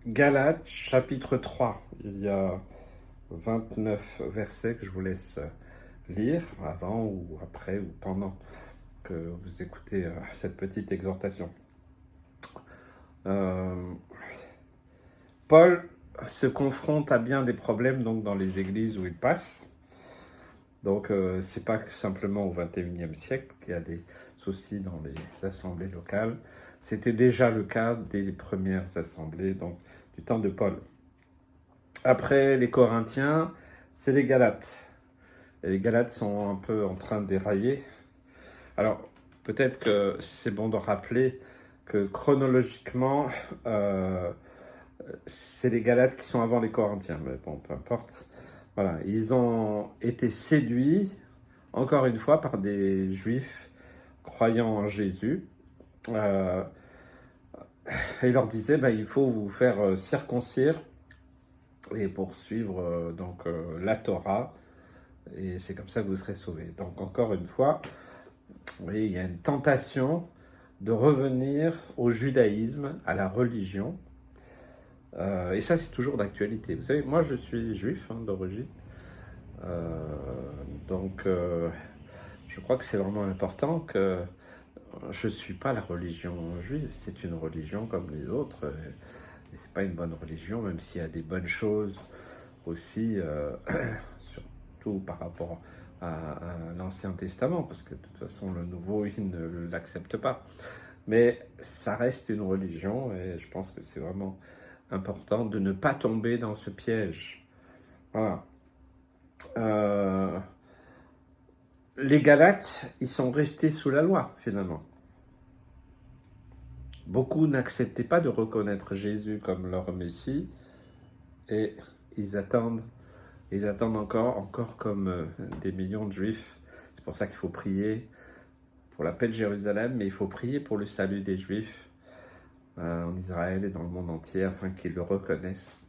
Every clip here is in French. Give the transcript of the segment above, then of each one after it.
Galates, chapitre 3. Il y a 29 versets que je vous laisse lire avant ou après ou pendant que vous écoutez cette petite exhortation. Paul se confronte à bien des problèmes donc, dans les églises où il passe. Donc, c'est pas simplement au XXIe siècle qu'il y a des soucis dans les assemblées locales. C'était déjà le cas des premières assemblées, donc du temps de Paul. Après les Corinthiens, c'est les Galates. Et les Galates sont un peu en train de dérailler. Alors, peut-être que c'est bon de rappeler que chronologiquement, c'est les Galates qui sont avant les Corinthiens. Mais bon, peu importe. Voilà, ils ont été séduits, encore une fois, par des Juifs croyant en Jésus. Et ils leur disaient, il faut vous faire circoncire et poursuivre la Torah. Et c'est comme ça que vous serez sauvés. Donc encore une fois, vous voyez, il y a une tentation de revenir au judaïsme, à la religion. Et ça, c'est toujours d'actualité. Vous savez, moi, je suis juif d'origine. Je crois que c'est vraiment important que je ne suis pas la religion juive. C'est une religion comme les autres. Et c'est pas une bonne religion, même s'il y a des bonnes choses aussi, surtout par rapport à l'Ancien Testament, parce que de toute façon, le Nouveau, il ne l'accepte pas. Mais ça reste une religion, et je pense que c'est vraiment important de ne pas tomber dans ce piège. Voilà. Les Galates, ils sont restés sous la loi, finalement. Beaucoup n'acceptaient pas de reconnaître Jésus comme leur Messie, et ils attendent encore comme des millions de Juifs. C'est pour ça qu'il faut prier pour la paix de Jérusalem, mais il faut prier pour le salut des Juifs en Israël et dans le monde entier, afin qu'ils le reconnaissent.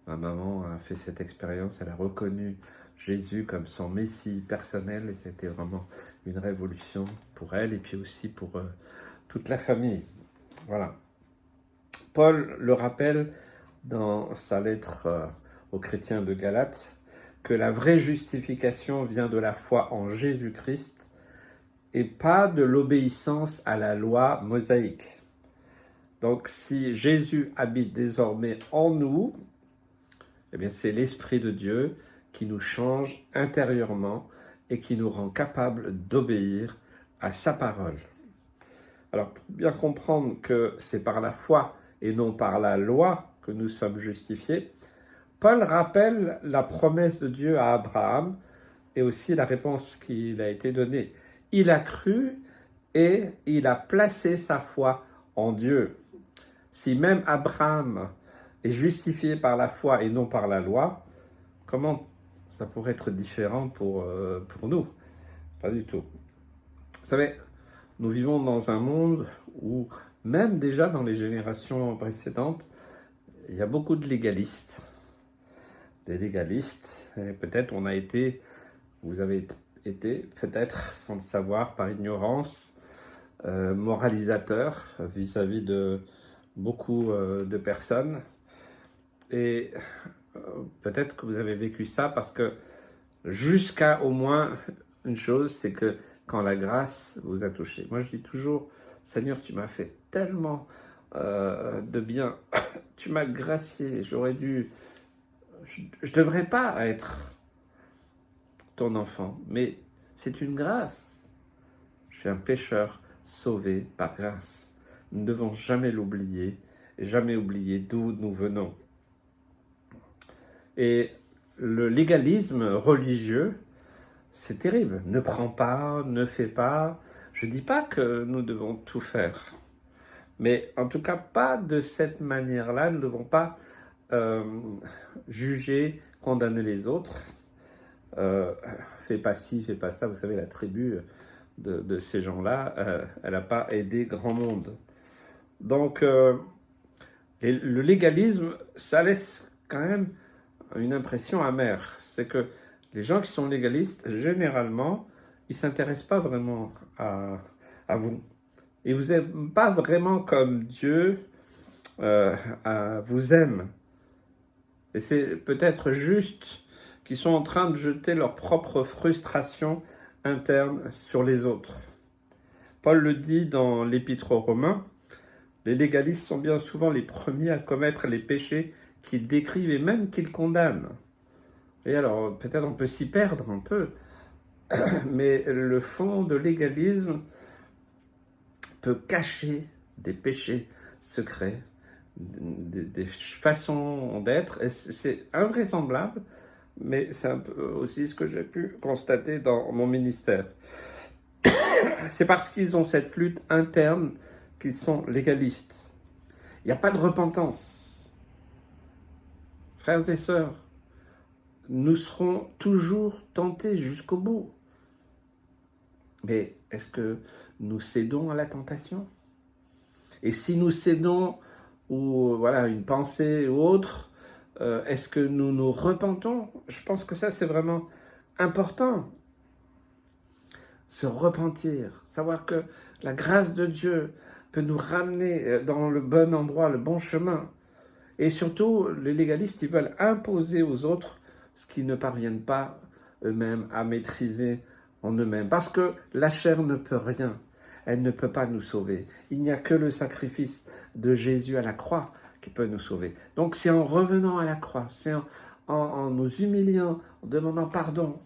Ma maman a fait cette expérience, elle a reconnu Jésus comme son Messie personnel, et c'était vraiment une révolution pour elle, et puis aussi pour toute la famille. Voilà. Paul le rappelle dans sa lettre aux chrétiens de Galates, que la vraie justification vient de la foi en Jésus-Christ et pas de l'obéissance à la loi mosaïque. Donc si Jésus habite désormais en nous, eh bien c'est l'Esprit de Dieu qui nous change intérieurement et qui nous rend capables d'obéir à sa parole. Alors pour bien comprendre que c'est par la foi et non par la loi que nous sommes justifiés, Paul rappelle la promesse de Dieu à Abraham et aussi la réponse qui lui a été donnée. Il a cru et il a placé sa foi en Dieu. Si même Abraham est justifié par la foi et non par la loi, comment ça pourrait être différent pour nous? Pas du tout. Vous savez, nous vivons dans un monde où, même déjà dans les générations précédentes, il y a beaucoup de légalistes. Des légalistes, et peut-être vous avez été peut-être sans le savoir, par ignorance, moralisateur vis-à-vis de beaucoup de personnes. Et peut-être que vous avez vécu ça parce que jusqu'à au moins une chose, c'est que quand la grâce vous a touché. Moi, je dis toujours, Seigneur, tu m'as fait tellement de bien. Tu m'as gracié. Je ne devrais pas être ton enfant, mais c'est une grâce. Je suis un pécheur sauvé par grâce. Nous ne devons jamais l'oublier et jamais oublier d'où nous venons. Et le légalisme religieux, c'est terrible. Ne prends pas, ne fais pas. Je ne dis pas que nous devons tout faire. Mais en tout cas, pas de cette manière-là. Nous ne devons pas juger, condamner les autres. Fais pas ci, fais pas ça. Vous savez, la tribu de ces gens-là, elle n'a pas aidé grand monde. Donc, le légalisme, ça laisse quand même une impression amère. C'est que les gens qui sont légalistes, généralement, ils ne s'intéressent pas vraiment à vous. Ils ne vous aiment pas vraiment comme Dieu vous aiment. Et c'est peut-être juste qu'ils sont en train de jeter leur propre frustration interne sur les autres. Paul le dit dans l'Épître aux Romains, les légalistes sont bien souvent les premiers à commettre les péchés qu'ils décrivent et même qu'ils condamnent. Et alors, peut-être on peut s'y perdre un peu, mais le fond de l'égalisme peut cacher des péchés secrets, des façons d'être, et c'est invraisemblable, mais c'est un peu aussi ce que j'ai pu constater dans mon ministère. C'est parce qu'ils ont cette lutte interne qu'ils sont légalistes. Il n'y a pas de repentance. Frères et sœurs, nous serons toujours tentés jusqu'au bout. Mais est-ce que nous cédons à la tentation? Et si nous cédons ou voilà, une pensée ou autre, est-ce que nous nous repentons? Je pense que ça, c'est vraiment important. Se repentir, savoir que la grâce de Dieu peut nous ramener dans le bon endroit, le bon chemin. Et surtout, les légalistes, ils veulent imposer aux autres ce qu'ils ne parviennent pas eux-mêmes à maîtriser en eux-mêmes. Parce que la chair ne peut rien. Elle ne peut pas nous sauver. Il n'y a que le sacrifice de Jésus à la croix qui peut nous sauver. Donc c'est en revenant à la croix, c'est en nous humiliant, en demandant pardon.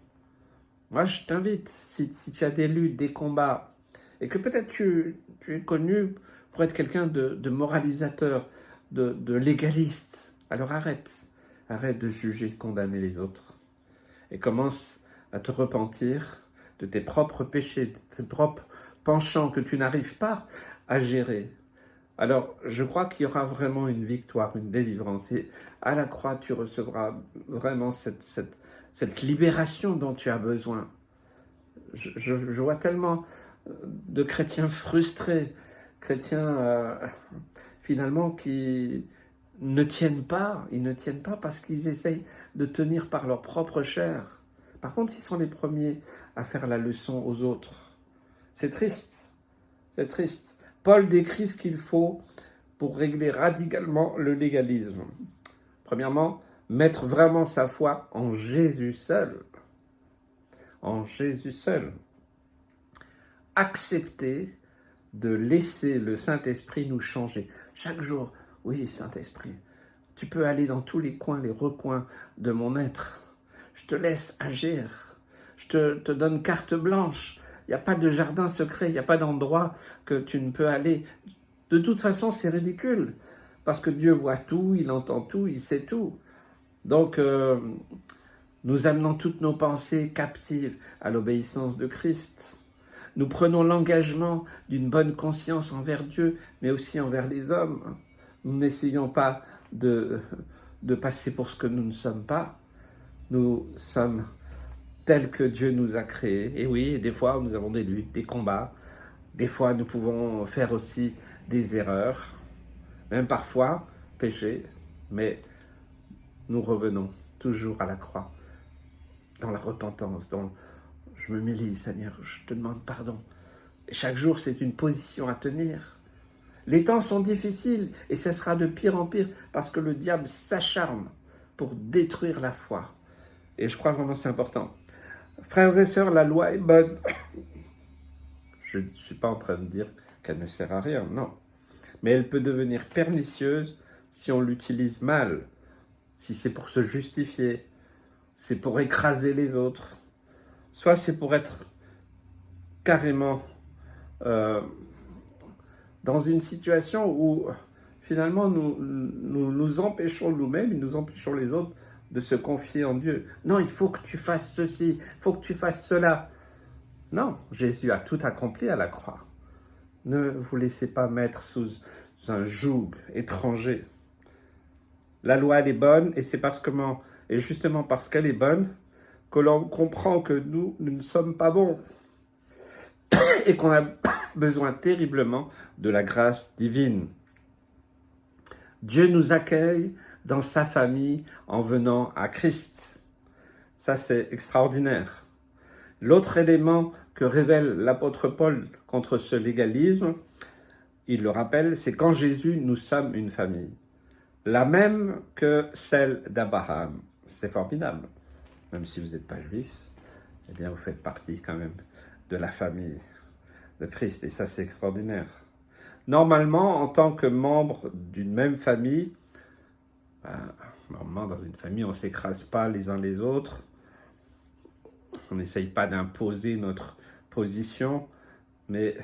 Moi, je t'invite, si tu as des luttes, des combats, et que peut-être tu es connu pour être quelqu'un de moralisateur, de légaliste, alors arrête de juger, de condamner les autres, et commence à te repentir de tes propres péchés, de tes propres penchants que tu n'arrives pas à gérer. Alors, je crois qu'il y aura vraiment une victoire, une délivrance, et à la croix, tu recevras vraiment cette libération dont tu as besoin. Je vois tellement de chrétiens frustrés, chrétiens finalement qui ne tiennent pas, ils ne tiennent pas parce qu'ils essayent de tenir par leur propre chair. Par contre, ils sont les premiers à faire la leçon aux autres. C'est triste, c'est triste. Paul décrit ce qu'il faut pour régler radicalement le légalisme. Premièrement, mettre vraiment sa foi en Jésus seul. En Jésus seul. Accepter de laisser le Saint-Esprit nous changer. Chaque jour, oui, Saint-Esprit, tu peux aller dans tous les coins, les recoins de mon être. Je te laisse agir. Je te donne carte blanche. Il n'y a pas de jardin secret, il n'y a pas d'endroit que tu ne peux aller. De toute façon, c'est ridicule. Parce que Dieu voit tout, il entend tout, il sait tout. Donc, nous amenons toutes nos pensées captives à l'obéissance de Christ. Nous prenons l'engagement d'une bonne conscience envers Dieu, mais aussi envers les hommes. Nous n'essayons pas de passer pour ce que nous ne sommes pas. Nous sommes tels que Dieu nous a créés. Et oui, des fois, nous avons des luttes, des combats. Des fois, nous pouvons faire aussi des erreurs, même parfois pécher, mais nous revenons toujours à la croix, dans la repentance, dans je m'humilie, Seigneur, je te demande pardon. Et chaque jour, c'est une position à tenir. Les temps sont difficiles et ce sera de pire en pire parce que le diable s'acharne pour détruire la foi. Et je crois vraiment que c'est important. Frères et sœurs, la loi est bonne. Je ne suis pas en train de dire qu'elle ne sert à rien, non. Mais elle peut devenir pernicieuse si on l'utilise mal, si c'est pour se justifier, c'est pour écraser les autres, soit c'est pour être carrément dans une situation où finalement nous empêchons nous-mêmes, nous empêchons les autres de se confier en Dieu. Non, il faut que tu fasses ceci, il faut que tu fasses cela. Non, Jésus a tout accompli à la croix. Ne vous laissez pas mettre sous un joug étranger. La loi, elle est bonne, et c'est et justement parce qu'elle est bonne que l'on comprend que nous ne sommes pas bons et qu'on a besoin terriblement de la grâce divine. Dieu nous accueille dans sa famille en venant à Christ. Ça, c'est extraordinaire. L'autre élément que révèle l'apôtre Paul contre ce légalisme, il le rappelle, c'est qu'en Jésus, nous sommes une famille. La même que celle d'Abraham. C'est formidable. Même si vous n'êtes pas juif, eh bien vous faites partie quand même de la famille de Christ. Et ça, c'est extraordinaire. Normalement, en tant que membre d'une même famille, normalement, dans une famille, on ne s'écrase pas les uns les autres. On n'essaye pas d'imposer notre position. Mais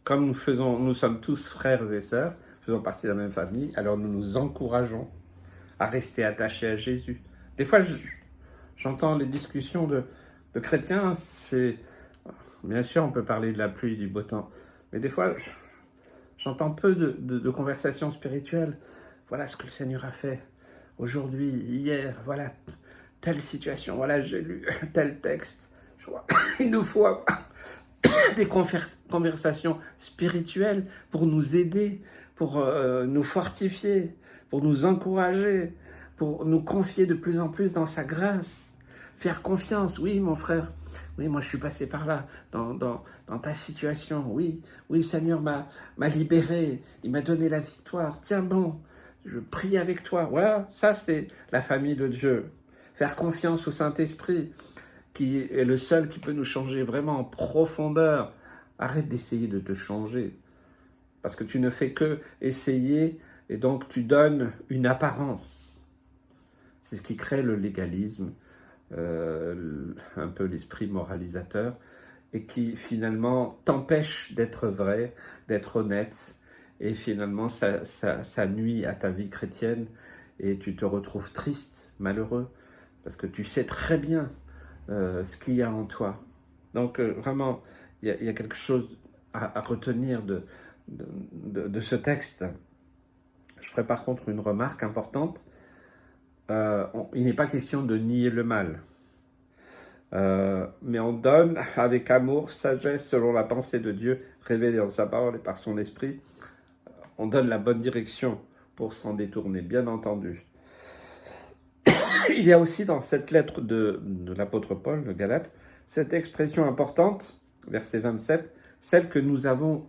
comme nous sommes tous frères et sœurs, faisons partie de la même famille, alors nous nous encourageons à rester attachés à Jésus. Des fois, j'entends les discussions de chrétiens, bien sûr, on peut parler de la pluie et du beau temps, mais des fois, j'entends peu de conversations spirituelles. Voilà ce que le Seigneur a fait aujourd'hui, hier, voilà telle situation, voilà j'ai lu tel texte. Je crois il nous faut avoir des conversations spirituelles pour nous aider, pour nous fortifier, pour nous encourager, pour nous confier de plus en plus dans sa grâce, faire confiance. Oui, mon frère, oui, moi je suis passé par là, dans ta situation. Oui, Seigneur m'a libéré, il m'a donné la victoire. Tiens bon, je prie avec toi. Voilà, ça c'est la famille de Dieu. Faire confiance au Saint-Esprit, qui est le seul qui peut nous changer vraiment en profondeur. Arrête d'essayer de te changer, parce que tu ne fais que essayer, et donc tu donnes une apparence. C'est ce qui crée le légalisme, un peu l'esprit moralisateur, et qui finalement t'empêche d'être vrai, d'être honnête, et finalement ça nuit à ta vie chrétienne, et tu te retrouves triste, malheureux, parce que tu sais très bien ce qu'il y a en toi. Donc vraiment, il y a quelque chose à retenir de ce texte. Je ferai par contre une remarque importante. Il n'est pas question de nier le mal, mais on donne avec amour, sagesse, selon la pensée de Dieu, révélée dans sa parole et par son esprit. On donne la bonne direction pour s'en détourner, bien entendu. Il y a aussi dans cette lettre de l'apôtre Paul, le Galate, cette expression importante, verset 27, celle que nous avons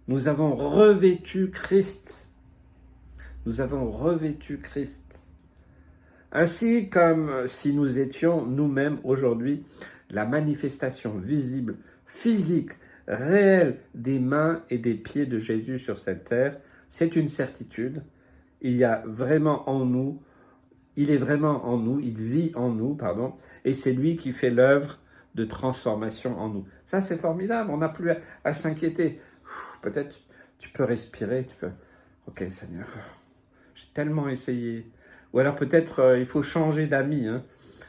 revêtu Christ. Nous avons revêtu Christ. Ainsi comme si nous étions nous-mêmes aujourd'hui la manifestation visible, physique, réelle des mains et des pieds de Jésus sur cette terre, c'est une certitude. Il y a vraiment en nous, il est vraiment en nous, il vit en nous, et c'est lui qui fait l'œuvre de transformation en nous. Ça, c'est formidable, on n'a plus à s'inquiéter. Peut-être tu peux respirer, ok Seigneur, j'ai tellement essayé. Ou alors peut-être il faut changer d'amis.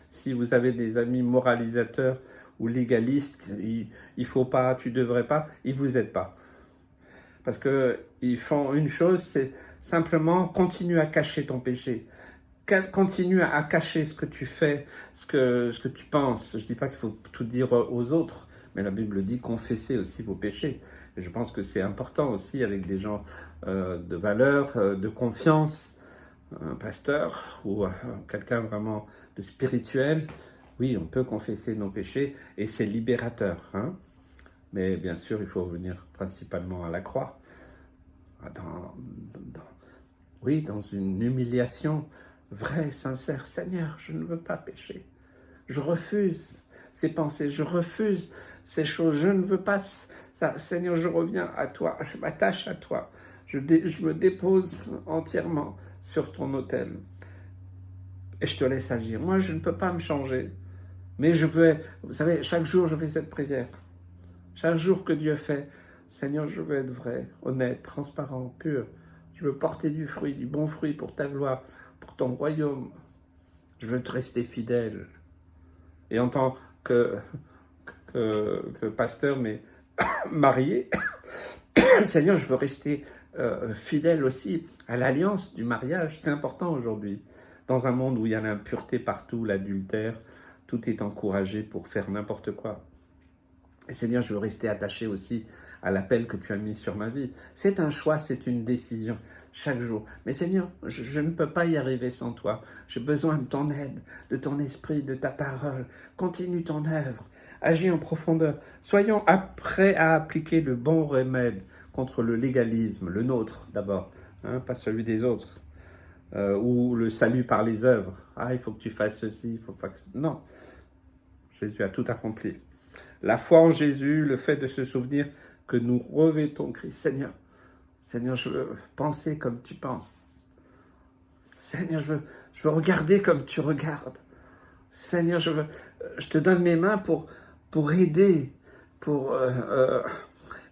Si vous avez des amis moralisateurs ou légalistes, il faut pas, tu devrais pas, ils vous aident pas. Parce qu'ils font une chose, c'est simplement continue à cacher ton péché. Continue à cacher ce que tu fais, ce que tu penses. Je ne dis pas qu'il faut tout dire aux autres, mais la Bible dit confessez aussi vos péchés. Et je pense que c'est important aussi avec des gens de valeur, de confiance, un pasteur ou quelqu'un vraiment de spirituel. Oui, on peut confesser nos péchés et c'est libérateur. Mais bien sûr, il faut venir principalement à la croix, dans une humiliation vraie, sincère. Seigneur, je ne veux pas pécher. Je refuse ces pensées, je refuse ces choses. Je ne veux pas ça. Seigneur, je reviens à toi, je m'attache à toi. Je me dépose entièrement sur ton autel. Et je te laisse agir. Moi, je ne peux pas me changer. Mais vous savez, chaque jour, je fais cette prière. Chaque jour que Dieu fait, Seigneur, je veux être vrai, honnête, transparent, pur. Je veux porter du fruit, du bon fruit pour ta gloire, pour ton royaume. Je veux te rester fidèle. Et en tant que pasteur, mais marié, Seigneur, je veux rester fidèle aussi à l'alliance du mariage. C'est important aujourd'hui. Dans un monde où il y a l'impureté partout, l'adultère, tout est encouragé pour faire n'importe quoi. Et Seigneur, je veux rester attaché aussi à l'appel que tu as mis sur ma vie. C'est un choix, c'est une décision chaque jour. Mais Seigneur, je ne peux pas y arriver sans toi. J'ai besoin de ton aide, de ton esprit, de ta parole. Continue ton œuvre. Agis en profondeur. Soyons prêts à appliquer le bon remède contre le légalisme, le nôtre d'abord, hein, pas celui des autres. Ou le salut par les œuvres. Ah, il faut que tu fasses ceci, il faut faire... Non, Jésus a tout accompli. La foi en Jésus, le fait de se souvenir que nous revêtons Christ. Seigneur, Seigneur, je veux penser comme tu penses. Seigneur, je veux regarder comme tu regardes. Seigneur, je te donne mes mains pour aider, pour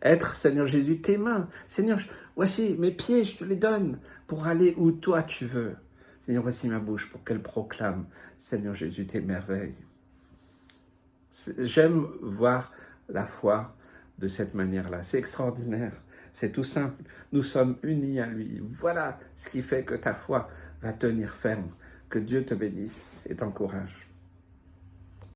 être, Seigneur Jésus, tes mains. Seigneur, voici mes pieds, je te les donne pour aller où toi tu veux. Seigneur, voici ma bouche pour qu'elle proclame, Seigneur Jésus, tes merveilles. J'aime voir la foi de cette manière-là. C'est extraordinaire. C'est tout simple. Nous sommes unis à lui. Voilà ce qui fait que ta foi va tenir ferme. Que Dieu te bénisse et t'encourage.